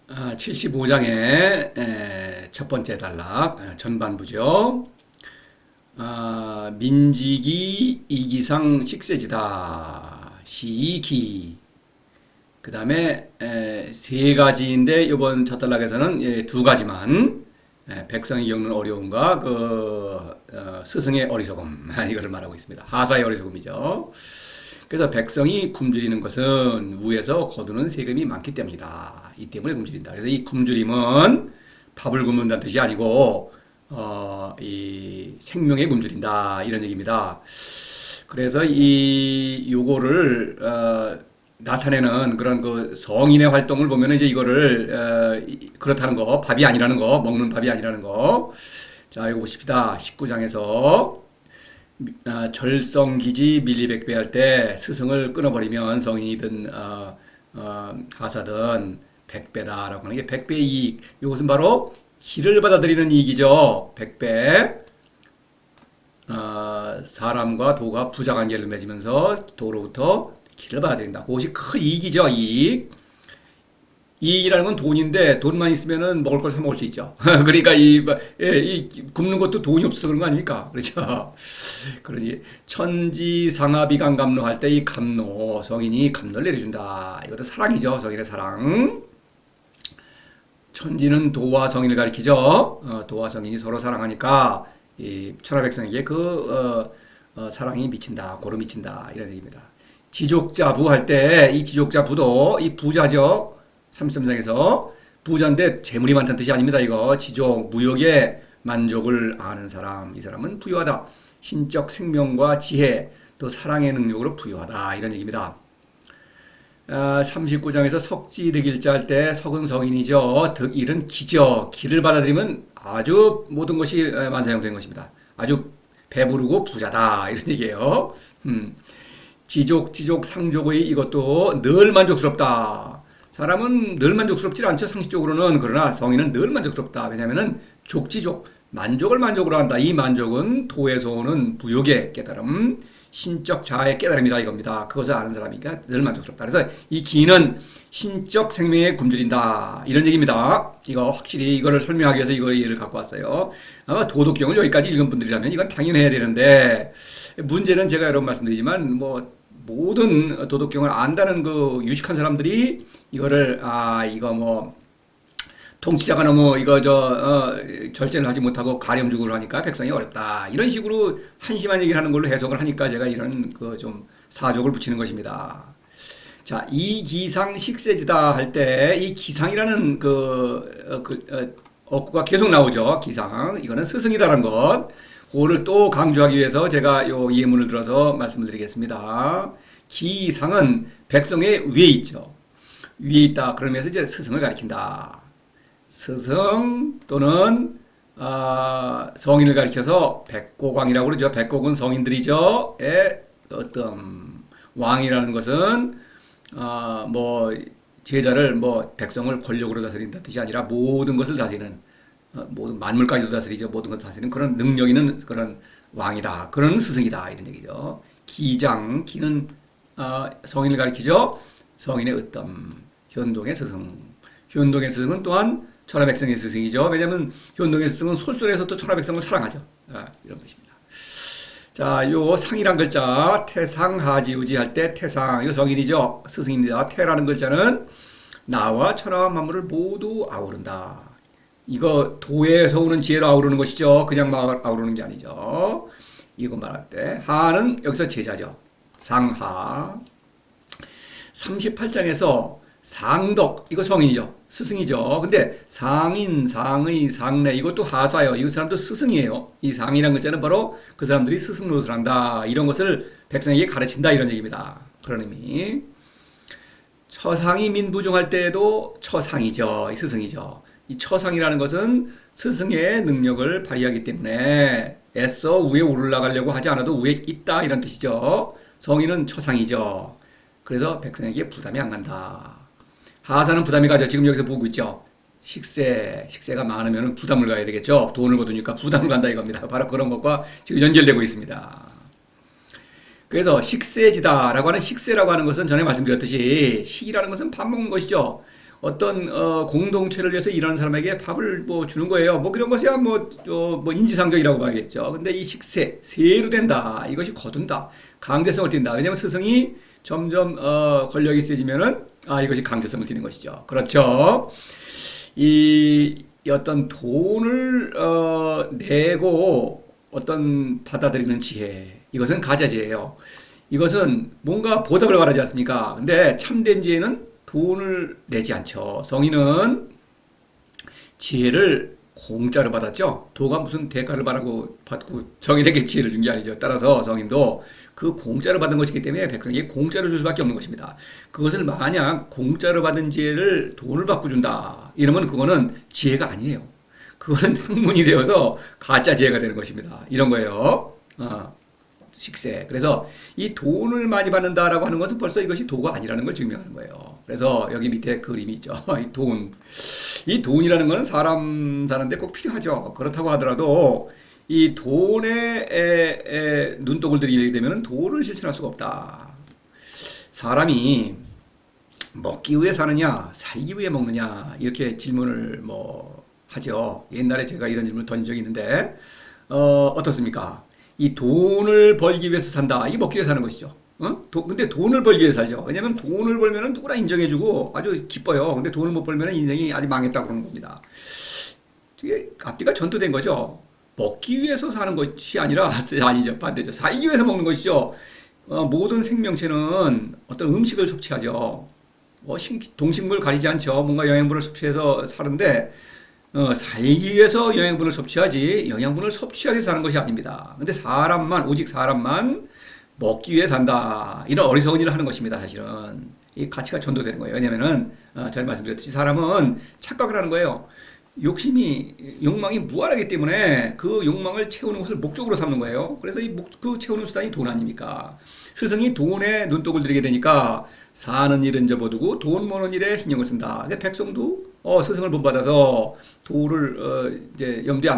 75장의 첫 번째 단락 전반부죠. 민지기 이기상 식세지다 시기. 그 다음에 세 가지인데 이번 첫 단락에서는 두 가지만 백성이 겪는 어려움과 스승의 어리석음 이거를 말하고 있습니다. 하사의 어리석음이죠. 그래서 백성이 굶주리는 것은 위에서 거두는 세금이 많기 때문이다. 이 때문에 굶주린다. 그래서 이 굶주림은 밥을 굶는다는 뜻이 아니고 이 생명에 굶주린다 이런 얘기입니다. 그래서 요거를 나타내는 그런 그 성인의 활동을 보면 이제 이거를 그렇다는 거, 밥이 아니라는 거, 먹는 밥이 아니라는 거. 자, 이거 보십시다. 19장에서 절성기지 밀리백배 할 때 스승을 끊어버리면 성인이든 하사든 백배다라고 하는 게 백배의 이익. 이것은 바로 기를 받아들이는 이익이죠. 백배. 사람과 도가 부자관계를 맺으면서 도로부터 기를 받아들인다. 그것이 큰 이익이죠. 이익. 이익이라는 건 돈인데 돈만 있으면은 먹을 걸 사 먹을 수 있죠. 그러니까 이 굶는 것도 돈이 없어서 그런 거 아닙니까? 그렇죠. 그러니 천지상하비강 감노할 때 이 감노 성인이 감노를 내려준다. 이것도 사랑이죠. 성인의 사랑. 천지는 도와 성인을 가리키죠. 도와 성인이 서로 사랑하니까 이 천하백성에게 사랑이 미친다. 고루 미친다. 이런 얘기입니다. 지족자부 할 때 이 지족자부도 이 부자죠. 33장에서 부자인데 재물이 많다는 뜻이 아닙니다. 이거 지족, 무역의 만족을 아는 사람, 이 사람은 부유하다. 신적 생명과 지혜, 또 사랑의 능력으로 부유하다. 이런 얘기입니다. 39장에서 석지득일자 할 때 석은 성인이죠. 득일은 기죠. 기를 받아들이면 아주 모든 것이 만사형된 것입니다. 아주 배부르고 부자다. 이런 얘기예요. 지족, 상족의 이것도 늘 만족스럽다. 사람은 늘 만족스럽지 않죠. 상식적으로는. 그러나 성인은 늘 만족스럽다. 왜냐하면 족지족, 만족을 만족으로 한다. 이 만족은 도에서 오는 무욕의 깨달음, 신적 자아의 깨달음이다 이겁니다. 그것을 아는 사람이니까 늘 만족스럽다. 그래서 이 기는 신적 생명에 굶주린다. 이런 얘기입니다. 이거 확실히 이거를 설명하기 위해서 이거 예를 갖고 왔어요. 아마 도덕경을 여기까지 읽은 분들이라면 이건 당연해야 되는데 문제는 제가 여러 번 말씀드리지만 모든 도덕경을 안다는 그 유식한 사람들이 이거를 이거 통치자가 너무 절제를 하지 못하고 가렴주구를 하니까 백성이 어렵다 이런 식으로 한심한 얘기를 하는 걸로 해석을 하니까 제가 이런 좀 사족을 붙이는 것입니다. 자, 이 기상 식세지다 할 때 이 기상이라는 어구가 계속 나오죠. 기상 이거는 스승이다라는 것. 그거를 또 강조하기 위해서 제가 요 예문을 들어서 말씀을 드리겠습니다. 기상은 백성의 위에 있죠. 위에 있다. 그러면서 이제 스승을 가리킨다. 스승 또는 성인을 가리켜서 백고광이라고 그러죠. 백고은 성인들이죠. 어떤 왕이라는 것은 제자를 백성을 권력으로 다스린다는 뜻이 아니라 모든 것을 다스리는 모든 만물까지도 다스리죠. 모든 것을 다스리는 그런 능력 있는 그런 왕이다. 그런 스승이다. 이런 얘기죠. 기장, 기는 성인을 가리키죠. 성인의 으뜸, 현동의 스승. 현동의 스승은 또한 천하백성의 스승이죠. 왜냐하면 현동의 스승은 솔솔해서 또 천하백성을 사랑하죠. 이런 것입니다. 자, 요 상이란 글자 태상하지우지 할 때 태상, 이 성인이죠. 스승입니다. 태라는 글자는 나와 천하와 만물을 모두 아우른다. 이거 도에서 오는 지혜로 아우르는 것이죠. 그냥 막 아우르는 게 아니죠. 이거 말할 때 하는 여기서 제자죠. 상하. 38장에서 상덕 이거 성인이죠. 스승이죠. 근데 상인, 상의, 상례 이것도 하사예요. 이 사람도 스승이에요. 이 상이라는 글자는 바로 그 사람들이 스승 노릇을 한다. 이런 것을 백성에게 가르친다 이런 얘기입니다. 그런 의미. 처상이 민부중할 때에도 처상이죠. 이 스승이죠. 이 처상이라는 것은 스승의 능력을 발휘하기 때문에 애써 위에 올라가려고 하지 않아도 위에 있다 이런 뜻이죠. 성인은 처상이죠. 그래서 백성에게 부담이 안 간다. 하사는 부담이 가죠. 지금 여기서 보고 있죠. 식세가 많으면 부담을 가야 되겠죠. 돈을 거두니까 부담을 간다 이겁니다. 바로 그런 것과 지금 연결되고 있습니다. 그래서 식세지다라고 하는 식세라고 하는 것은 전에 말씀드렸듯이 식이라는 것은 밥 먹는 것이죠. 어떤 공동체를 위해서 일하는 사람에게 밥을 뭐 주는 거예요. 뭐 그런 것이야 뭐 인지상정이라고 봐야겠죠. 근데 이 식세, 세로 된다. 이것이 거둔다. 강제성을 띈다. 왜냐하면 스승이 점점 권력이 세지면은 이것이 강제성을 띠는 것이죠. 그렇죠. 이 어떤 돈을 내고 어떤 받아들이는 지혜, 이것은 가자지혜예요. 이것은 뭔가 보답을 바라지 않습니까? 근데 참된 지혜는 돈을 내지 않죠. 성인은 지혜를 공짜로 받았죠. 도가 무슨 대가를 받고 성인에게 지혜를 준 게 아니죠. 따라서 성인도 그 공짜로 받은 것이기 때문에 백성에게 공짜로 줄 수밖에 없는 것입니다. 그것을 만약 공짜로 받은 지혜를 돈을 받고 준다, 이러면 그거는 지혜가 아니에요. 그거는 학문이 되어서 가짜 지혜가 되는 것입니다. 이런 거예요. 식세. 그래서 이 돈을 많이 받는다라고 하는 것은 벌써 이것이 도가 아니라는 걸 증명하는 거예요. 그래서 여기 밑에 그림이 있죠. 이 돈. 이 돈이라는 것은 사람 사는데 꼭 필요하죠. 그렇다고 하더라도 이 돈에 눈독을 들이게 되면 도를 실천할 수가 없다. 사람이 먹기 위해 사느냐, 살기 위해 먹느냐, 이렇게 질문을 뭐 하죠. 옛날에 제가 이런 질문을 던진 적이 있는데, 어떻습니까? 이 돈을 벌기 위해서 산다. 이게 먹기 위해 사는 것이죠. 근데 돈을 벌기 위해 살죠. 왜냐면 돈을 벌면은 누구나 인정해주고 아주 기뻐요. 근데 돈을 못 벌면은 인생이 아주 망했다 그러는 겁니다. 이게 앞뒤가 전도된 거죠. 먹기 위해서 사는 것이 아니라, 아니죠. 반대죠. 살기 위해서 먹는 것이죠. 모든 생명체는 어떤 음식을 섭취하죠. 동식물 가리지 않죠. 뭔가 영양분을 섭취해서 사는데, 살기 위해서 영양분을 섭취하지 영양분을 섭취하기 위해서 사는 것이 아닙니다. 근데 오직 사람만 먹기 위해 산다. 이런 어리석은 일을 하는 것입니다. 사실은 이 가치가 전도되는 거예요. 왜냐면은 전에 말씀드렸듯이 사람은 착각을 하는 거예요. 욕망이 무한하기 때문에 그 욕망을 채우는 것을 목적으로 삼는 거예요. 그래서 그 채우는 수단이 돈 아닙니까? 스승이 돈에 눈독을 들이게 되니까 사는 일은 접어두고 돈 모는 일에 신경을 쓴다. 근데 백성도 스승을 본받아서 도를 이제 염두에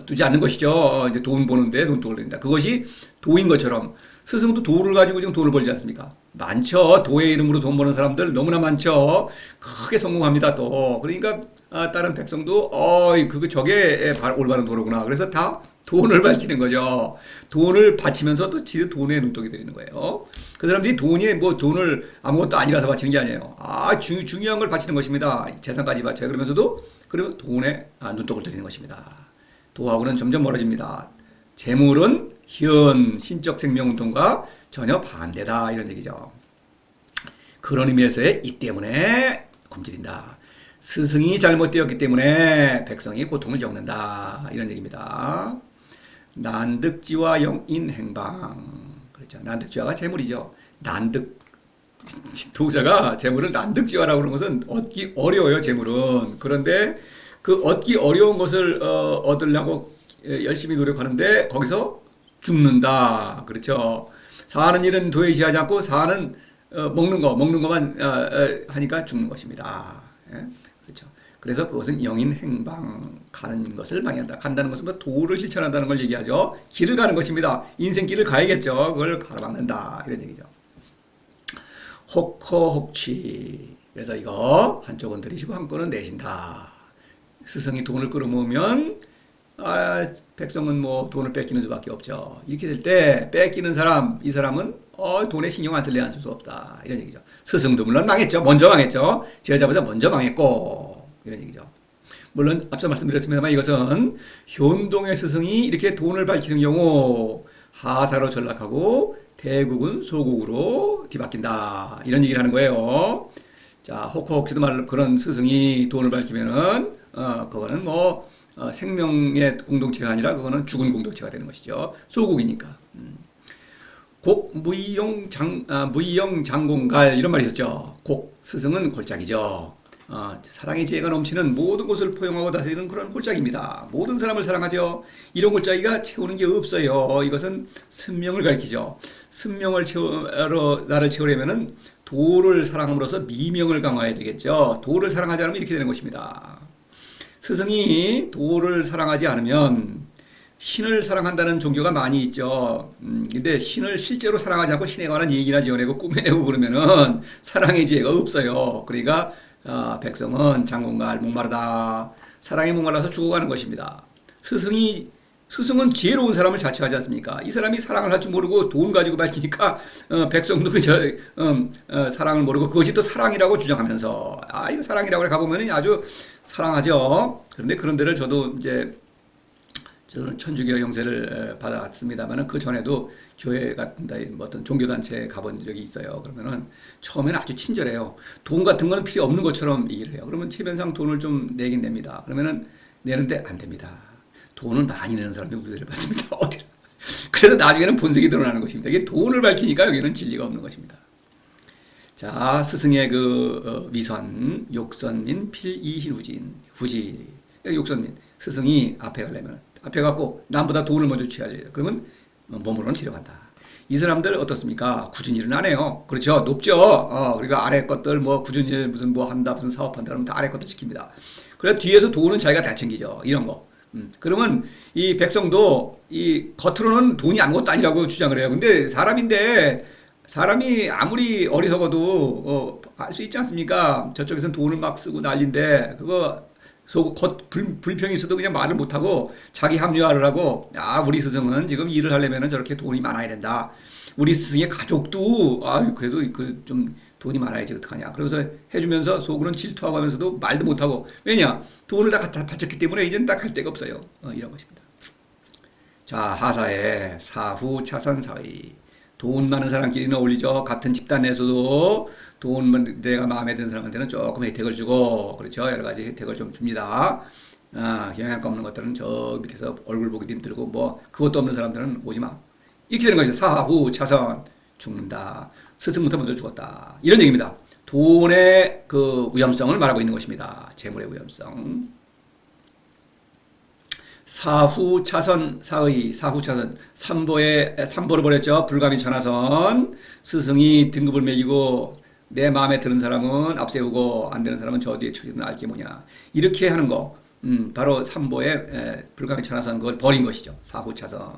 두지 않는 것이죠. 이제 돈 버는데 눈독을 들인다. 그것이 도인 것처럼 스승도 도를 가지고 지금 돈을 벌지 않습니까? 많죠. 도의 이름으로 돈 버는 사람들 너무나 많죠. 크게 성공합니다. 또 그러니까 다른 백성도 저게 올바른 도로구나. 그래서 다 돈을 밝히는 거죠. 돈을 바치면서 또 지들 돈에 눈독이 들이는 거예요. 그 사람들이 돈을 아무것도 아니라서 바치는 게 아니에요. 중요한 걸 바치는 것입니다. 재산까지 바쳐요. 그러면 돈에 눈독을 들이는 것입니다. 도하고는 점점 멀어집니다. 재물은 신적 생명운동과 전혀 반대다. 이런 얘기죠. 그런 의미에서의 이 때문에 굶주린다. 스승이 잘못되었기 때문에 백성이 고통을 겪는다. 이런 얘기입니다. 난득지와 영인행방. 그렇죠. 난득지화가 재물이죠. 도자가 재물을 난득지화라고 그런 것은 얻기 어려워요. 재물은. 그런데 그 얻기 어려운 것을 얻으려고 열심히 노력하는데 거기서 죽는다. 그렇죠. 사는 일은 도에 지하지 않고 먹는 것만 하니까 죽는 것입니다. 예? 그렇죠. 그래서 그것은 영인 행방, 가는 것을 방해한다. 간다는 것은 뭐 도를 실천한다는 걸 얘기하죠. 길을 가는 것입니다. 인생길을 가야겠죠. 그걸 가로막는다. 이런 얘기죠. 혹커혹취. 그래서 이거 한쪽은 들이시고 한쪽은 내신다. 스승이 돈을 끌어모으면 백성은 뭐 돈을 뺏기는 수밖에 없죠. 이렇게 될 때 뺏기는 이 사람은 돈에 신경 안 쓸래 안 쓸 수 없다. 이런 얘기죠. 스승도 물론 망했죠. 먼저 망했죠. 제자보다 먼저 망했고 이런 얘기죠. 물론 앞서 말씀드렸습니다만 이것은 현동의 스승이 이렇게 돈을 밝히는 경우 하사로 전락하고 대국은 소국으로 뒤바뀐다. 이런 얘기를 하는 거예요. 자, 혹시도 말 그런 스승이 돈을 밝히면은 그거는 생명의 공동체가 아니라 그거는 죽은 공동체가 되는 것이죠. 소국이니까. 무이용 장공갈 이런 말이 있었죠. 스승은 골짜기죠. 사랑의 지혜가 넘치는 모든 것을 포용하고 다스리는 그런 골짜기입니다. 모든 사람을 사랑하죠. 이런 골짜기가 채우는 게 없어요. 이것은 승명을 가리키죠. 나를 채우려면은 도를 사랑함으로써 미명을 강화해야 되겠죠. 도를 사랑하지 않으면 이렇게 되는 것입니다. 스승이 도를 사랑하지 않으면 신을 사랑한다는 종교가 많이 있죠. 근데 신을 실제로 사랑하지 않고 신에 관한 얘기나 지어내고 꾸며내고 그러면은 사랑의 지혜가 없어요. 그러니까 백성은 장군과 목마르다. 사랑에 목말라서 죽어가는 것입니다. 스승은 지혜로운 사람을 자처하지 않습니까? 이 사람이 사랑을 할 줄 모르고 돈 가지고 밝히니까 백성도 사랑을 모르고 그것이 또 사랑이라고 주장하면서 이거 사랑이라고 가보면 아주 사랑하죠. 그런데 그런 데를 저는 천주교 영세를 받았습니다만 그 전에도 교회 같은 데 어떤 종교단체에 가본 적이 있어요. 그러면은 처음에는 아주 친절해요. 돈 같은 거는 필요 없는 것처럼 얘기를 해요. 그러면 체면상 돈을 좀 내긴 냅니다. 그러면은 내는데 안 됩니다. 돈을 많이 내는 사람이 우대를 받습니다. 어디? 그래서 나중에는 본색이 드러나는 것입니다. 이게 돈을 밝히니까 여기는 진리가 없는 것입니다. 자, 스승의 위선, 욕선민, 필이신 후지. 욕선민. 스승이 앞에 가려면, 앞에 갖고 남보다 돈을 먼저 취하려. 그러면 몸으로는 데려간다. 이 사람들 어떻습니까? 굳은 일은 안 해요. 그렇죠. 높죠. 그리고 아래 것들 굳은 일 무슨 한다, 무슨 사업한다 그러면 다 아래 것들 시킵니다. 그래서 뒤에서 돈은 자기가 다 챙기죠. 이런 거. 그러면 이 백성도 이 겉으로는 돈이 아무것도 아니라고 주장을 해요. 근데 사람이 아무리 어리석어도 알 수 있지 않습니까? 저쪽에서는 돈을 막 쓰고 난리인데 그거 겉 불평이 있어도 그냥 말을 못하고 자기 합리화를 하고 우리 스승은 지금 일을 하려면 저렇게 돈이 많아야 된다. 우리 스승의 가족도 그래도 좀 돈이 많아야지 어떡하냐. 그러면서 해주면서 속으로는 질투하고 하면서도 말도 못하고 왜냐? 돈을 다 갖다 바쳤기 때문에 이제는 딱 할 데가 없어요. 이런 것입니다. 자, 하사에 사후 차선 사의. 돈 많은 사람끼리는 어울리죠. 같은 집단 내에서도 내가 마음에 드는 사람한테는 조금 혜택을 주고 그렇죠. 여러 가지 혜택을 좀 줍니다. 영양가 없는 것들은 저 밑에서 얼굴 보기도 힘들고 그것도 없는 사람들은 오지 마. 이렇게 되는 거죠. 사후 차선 죽는다. 스승부터 먼저 죽었다. 이런 얘기입니다. 돈의 위험성을 말하고 있는 것입니다. 재물의 위험성. 사후 차선 사의 사후 차선 삼보를 벌였죠. 불가미 천하선. 스승이 등급을 매기고 내 마음에 드는 사람은 앞세우고 안 되는 사람은 저 뒤에 처리는 알게 뭐냐. 이렇게 하는 거 바로 삼보의 불가미 천하선 그걸 버린 것이죠. 사후 차선.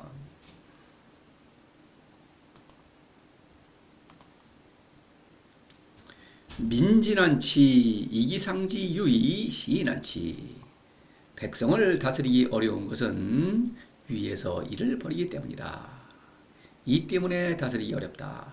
민진한치 이기상지 유의 시인한치. 백성을 다스리기 어려운 것은 위에서 일을 벌이기 때문이다. 이 때문에 다스리기 어렵다.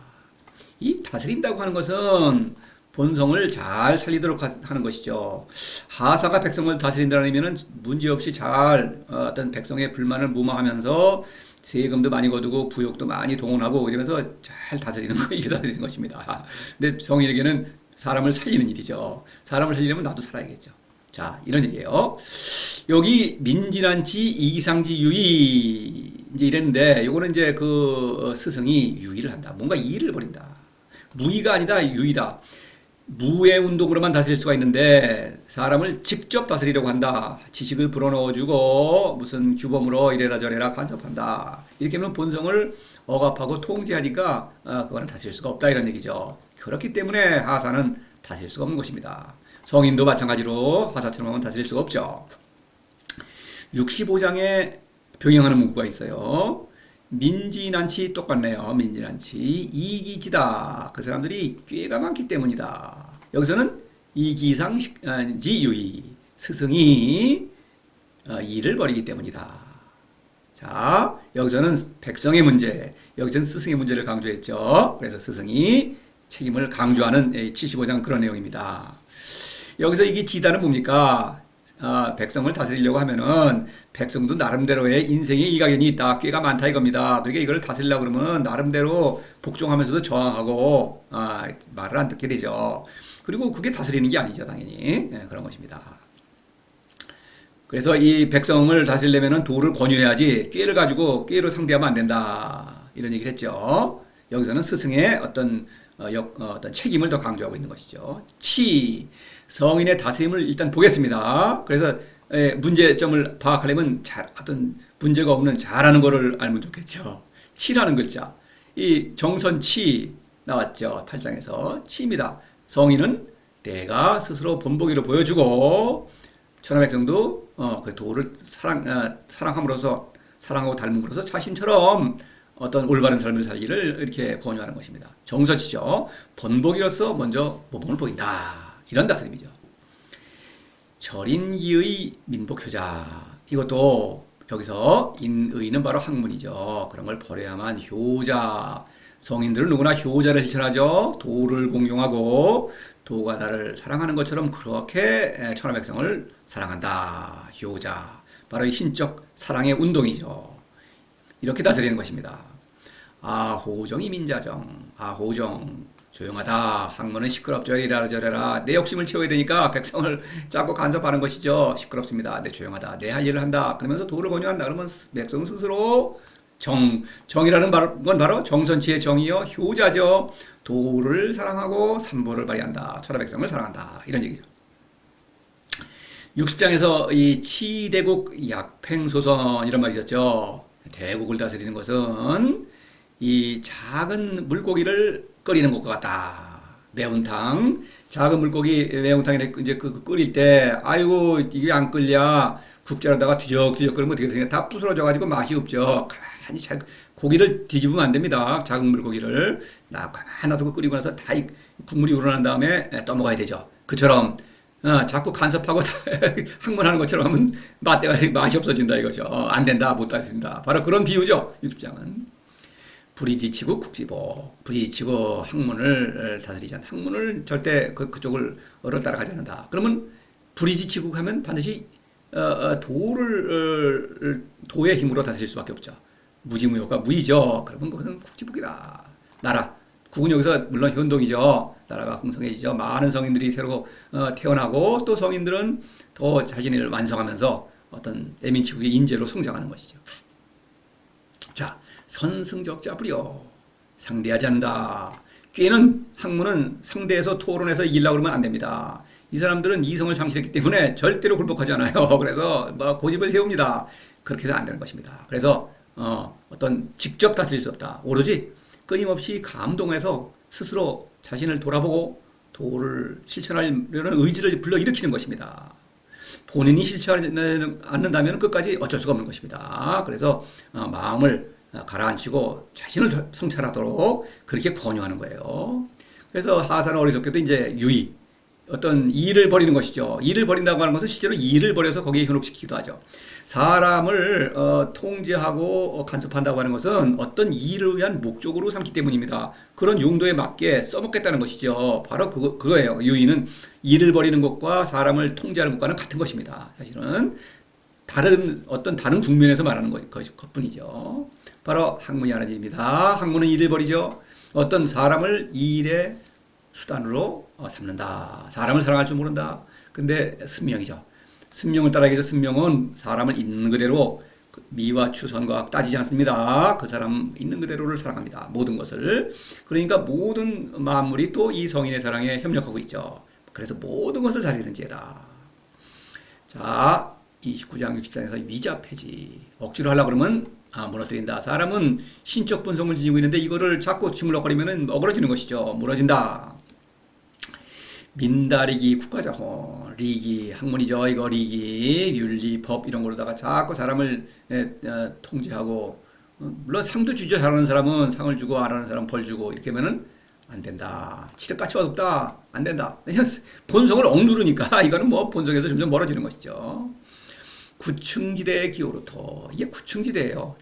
이 다스린다고 하는 것은 본성을 잘 살리도록 하는 것이죠. 하사가 백성을 다스린다는 의미는 문제없이 잘 어떤 백성의 불만을 무마하면서 세금도 많이 거두고 부욕도 많이 동원하고 이러면서 잘 다스리는 거 이게 다스리는 것입니다. 근데 성인에게는 사람을 살리는 일이죠. 사람을 살리려면 나도 살아야겠죠. 자, 이런 얘기예요. 여기 민진한치 이기상지 유의 이제 이랬는데 요거는 이제 스승이 유의를 한다. 뭔가 일을 벌인다. 무의가 아니다. 유의다. 무의 운동으로만 다스릴 수가 있는데 사람을 직접 다스리려고 한다. 지식을 불어넣어주고 무슨 규범으로 이래라 저래라 간섭한다. 이렇게 하면 본성을 억압하고 통제하니까 그거는 다스릴 수가 없다 이런 얘기죠. 그렇기 때문에 하사는 다스릴 수가 없는 것입니다. 성인도 마찬가지로 하사처럼 하면 다스릴 수가 없죠. 65장에 병행하는 문구가 있어요. 민진한치 똑같네요. 민진한치 이기지다. 그 사람들이 꾀가 많기 때문이다. 여기서는 이기상지유의 스승이 일을 벌이기 때문이다. 자, 여기서는 백성의 문제, 여기서는 스승의 문제를 강조했죠. 그래서 스승이 책임을 강조하는 75장 그런 내용입니다. 여기서 이게 지다는 뭡니까? 백성을 다스리려고 하면은 백성도 나름대로의 인생의 일가견이 있다. 꾀가 많다 이겁니다. 그러니까 이걸 다스리려고 그러면 나름대로 복종하면서도 저항하고 말을 안 듣게 되죠. 그리고 그게 다스리는 게 아니죠, 당연히. 그런 것입니다. 그래서 이 백성을 다스리려면은 도를 권유해야지 꾀를 가지고 꾀로 상대하면 안 된다. 이런 얘기를 했죠. 여기서는 스승의 어떤 책임을 더 강조하고 있는 것이죠. 성인의 다스림을 일단 보겠습니다. 그래서 문제점을 파악하려면 어떤 문제가 없는 잘하는 거를 알면 좋겠죠. 치라는 글자. 이 정선치 나왔죠. 8장에서. 치입니다. 성인은 내가 스스로 본보기로 보여주고 천하백성도 그 도를 사랑함으로써 사랑하고 닮음으로써 자신처럼 어떤 올바른 삶을 살기를 이렇게 권유하는 것입니다. 정서치죠. 본보기로서 먼저 모범을 보인다. 이런 다스림이죠. 절인이의 민복효자. 이것도 여기서 인의는 바로 학문이죠. 그런 걸 버려야만 효자. 성인들은 누구나 효자를 실천하죠. 도를 공경하고 도가 나를 사랑하는 것처럼 그렇게 천하백성을 사랑한다. 효자. 바로 이 신적 사랑의 운동이죠. 이렇게 다스리는 것입니다. 아호정이 민자정. 아호정. 조용하다. 학문은 시끄럽죠. 이래라 저래라. 내 욕심을 채워야 되니까 백성을 짜고 간섭하는 것이죠. 시끄럽습니다. 내 조용하다. 내 할 일을 한다. 그러면서 도를 권유한다. 그러면 백성 스스로 정이라는 건 바로 정선치의 정이요. 효자죠. 도를 사랑하고 삼보를 발휘한다. 천하 백성을 사랑한다. 이런 얘기죠. 60장에서 이 치대국 약팽소선 이런 말이 있었죠. 대국을 다스리는 것은 이 작은 물고기를 끓이는 것과 같다. 매운탕. 작은 물고기 매운탕에 이제 끓일 때, 아이고, 이게 안 끓냐. 국자로다가 뒤적뒤적 끓으면 어떻게 되냐. 다 부스러져가지고 맛이 없죠. 가만히 고기를 뒤집으면 안 됩니다. 작은 물고기를. 가만히 놔두고 끓이고 나서 다 국물이 우러난 다음에 떠먹어야 되죠. 그처럼, 자꾸 간섭하고 항문하는 것처럼 하면 맛이 없어진다 이거죠. 안 된다, 못 다스린다. 바로 그런 비유죠. 60장은. 불이지치고 국지보. 불이지치고 학문을 다스리지 않는다. 학문을 절대 그쪽을 따라가지 않는다. 그러면 불이지치고 하면 반드시 도의 힘으로 다스릴 수밖에 없죠. 무지무효가 무이죠. 그러면 그것은 국지복이다. 나라. 국은 여기서 물론 현동이죠. 나라가 흥성해지죠. 많은 성인들이 새로 태어나고 또 성인들은 더 자신을 완성하면서 어떤 애민치국의 인재로 성장하는 것이죠. 자. 선승적자 부려. 상대하지 않는다. 꾀는 학문은 상대해서 토론해서 이기려고 그러면 안 됩니다. 이 사람들은 이성을 상실했기 때문에 절대로 굴복하지 않아요. 그래서 고집을 세웁니다. 그렇게 해서 안 되는 것입니다. 그래서 어떤 직접 다스릴 수 없다. 오로지 끊임없이 감동해서 스스로 자신을 돌아보고 도를 실천하려는 의지를 불러일으키는 것입니다. 본인이 실천하지 않는다면 끝까지 어쩔 수가 없는 것입니다. 그래서 마음을 가라앉히고 자신을 성찰하도록 그렇게 권유하는 거예요. 그래서 하사는 어리석게도 이제 유의, 어떤 일을 벌이는 것이죠. 일을 벌인다고 하는 것은 실제로 일을 벌여서 거기에 현혹시키기도 하죠. 사람을 통제하고 간섭한다고 하는 것은 어떤 일을 위한 목적으로 삼기 때문입니다. 그런 용도에 맞게 써먹겠다는 것이죠. 바로 그거예요. 유의는 일을 벌이는 것과 사람을 통제하는 것과는 같은 것입니다. 사실은 다른 국면에서 말하는 것뿐이죠. 바로 학문이 하는 일입니다. 학문은 일을 벌이죠. 어떤 사람을 일의 수단으로 삼는다. 사람을 사랑할 줄 모른다. 근데 순명이죠. 순명을 따라야겠죠. 순명은 사람을 있는 그대로 미와 추선과 따지지 않습니다. 그 사람 있는 그대로를 사랑합니다. 모든 것을. 그러니까 모든 만물이 또 이 성인의 사랑에 협력하고 있죠. 그래서 모든 것을 다스리는 지혜다. 자, 29장 60장에서 위자 폐지. 억지로 하려고 그러면 무너뜨린다. 사람은 신적 본성을 지니고 있는데 이거를 자꾸 주물럭거리면 어그러지는 것이죠. 무너진다. 민다리기 국가자혼. 리기 학문이죠. 이거 리기 윤리 법 이런 거로다가 자꾸 사람을 통제하고 물론 상도 주죠. 잘하는 사람은 상을 주고 안 하는 사람은 벌 주고 이렇게 하면은 안 된다. 치력 가치가 높다. 안 된다. 본성을 억누르니까 이거는 뭐 본성에서 점점 멀어지는 것이죠. 구층지대의 기호로토. 이게 구층지대예요.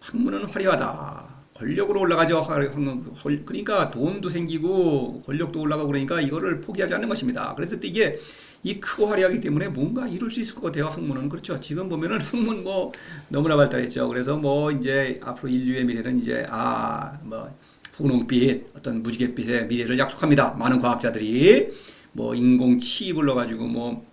학문은 화려하다. 권력으로 올라가죠. 그러니까 돈도 생기고 권력도 올라가고 그러니까 이거를 포기하지 않는 것입니다. 그래서 또 이게 이 크고 화려하기 때문에 뭔가 이룰 수 있을 것 같아요. 학문은. 그렇죠. 지금 보면은 학문 너무나 발달했죠. 그래서 이제 앞으로 인류의 미래는 이제 분홍빛 어떤 무지갯빛의 미래를 약속합니다. 많은 과학자들이 인공치입을 넣어가지고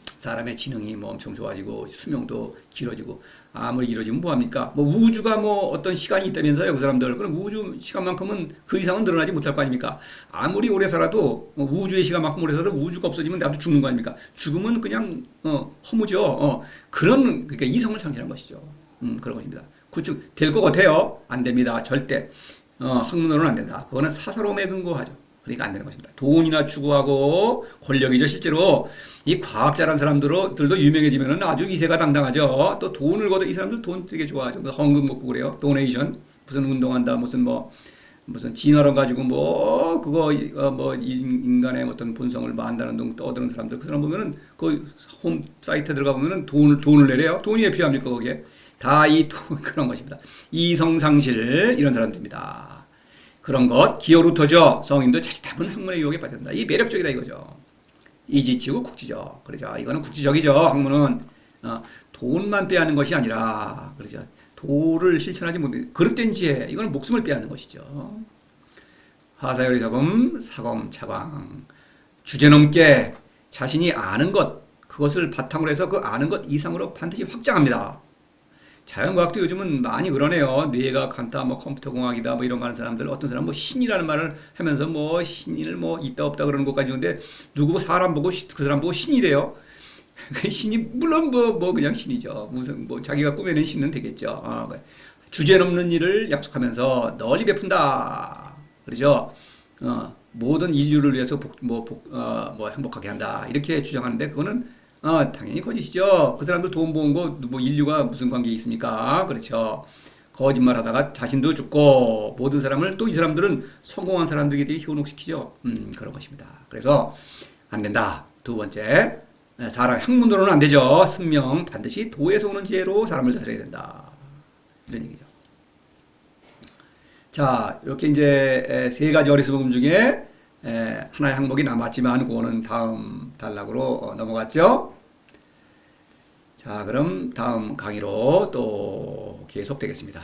사람의 지능이 엄청 좋아지고 수명도 길어지고 아무리 길어지면 뭐합니까? 우주가 어떤 시간이 있다면서요, 그 사람들. 그럼 우주 시간만큼은 그 이상은 늘어나지 못할 거 아닙니까? 아무리 오래 살아도 우주의 시간만큼 오래 살아도 우주가 없어지면 나도 죽는 거 아닙니까? 죽으면 그냥 허무죠. 그러니까 이성을 상실한 것이죠. 그런 것입니다. 구축 될 것 같아요. 안 됩니다. 절대. 학문으로는 안 된다. 그거는 사사로움에 근거하죠. 그러니까 안 되는 것입니다. 돈이나 추구하고 권력이죠. 실제로 이 과학자라는 사람들도 유명해지면은 아주 위세가 당당하죠. 또 돈을 거둬 이 사람들 돈 되게 좋아하죠. 헌금 먹고 그래요. 도네이션 무슨 운동한다 무슨 무슨 진화론 가지고 뭐 그거 뭐 인간의 어떤 본성을 뭐 안다는 둥 떠드는 사람들 그 사람 보면은 그 홈 사이트에 들어가 보면은 돈을 내래요. 돈이 왜 필요합니까 거기에? 다 이 그런 것입니다. 이성상실 이런 사람들입니다. 그런 것 기어루터죠. 성인도 자칫하면 학문의 유혹에 빠진다. 이 매력적이다 이거죠. 이지치고 국지적. 그러죠. 이거는 국지적이죠. 학문은 돈만 빼앗는 것이 아니라 그러죠. 도를 실천하지 못해 그릇된 지혜 이거는 목숨을 빼앗는 것이죠. 화사열이 서금 사검 차광 주제넘게 자신이 아는 것 그것을 바탕으로 해서 그 아는 것 이상으로 반드시 확장합니다. 자연과학도 요즘은 많이 그러네요. 뇌가 간다, 뭐 컴퓨터공학이다, 뭐 이런 거 하는 사람들, 어떤 사람 뭐 신이라는 말을 하면서 뭐 신을 뭐 있다 없다 그러는 것까지 오는데 누구 사람 보고 그 사람 보고 신이래요. 그 신이 물론 뭐 그냥 신이죠. 무슨 뭐 자기가 꾸며낸 신은 되겠죠. 주제넘는 일을 약속하면서 널리 베푼다. 그러죠. 모든 인류를 위해서 뭐 행복하게 한다. 이렇게 주장하는데 그거는 당연히 거짓이죠. 그 사람들 돈 모은 거 뭐 인류가 무슨 관계 있습니까? 그렇죠. 거짓말하다가 자신도 죽고 모든 사람을 또 이 사람들은 성공한 사람들에게 현혹시키죠. 그런 것입니다. 그래서 안 된다. 두 번째. 사람 학문으로는 안 되죠. 승명 반드시 도에서 오는 지혜로 사람을 다스려야 된다. 이런 얘기죠. 자, 이렇게 이제 세 가지 어리석음 중에 하나의 항목이 남았지만 그거는 다음 단락으로 넘어갔죠. 자, 그럼 다음 강의로 또 계속되겠습니다.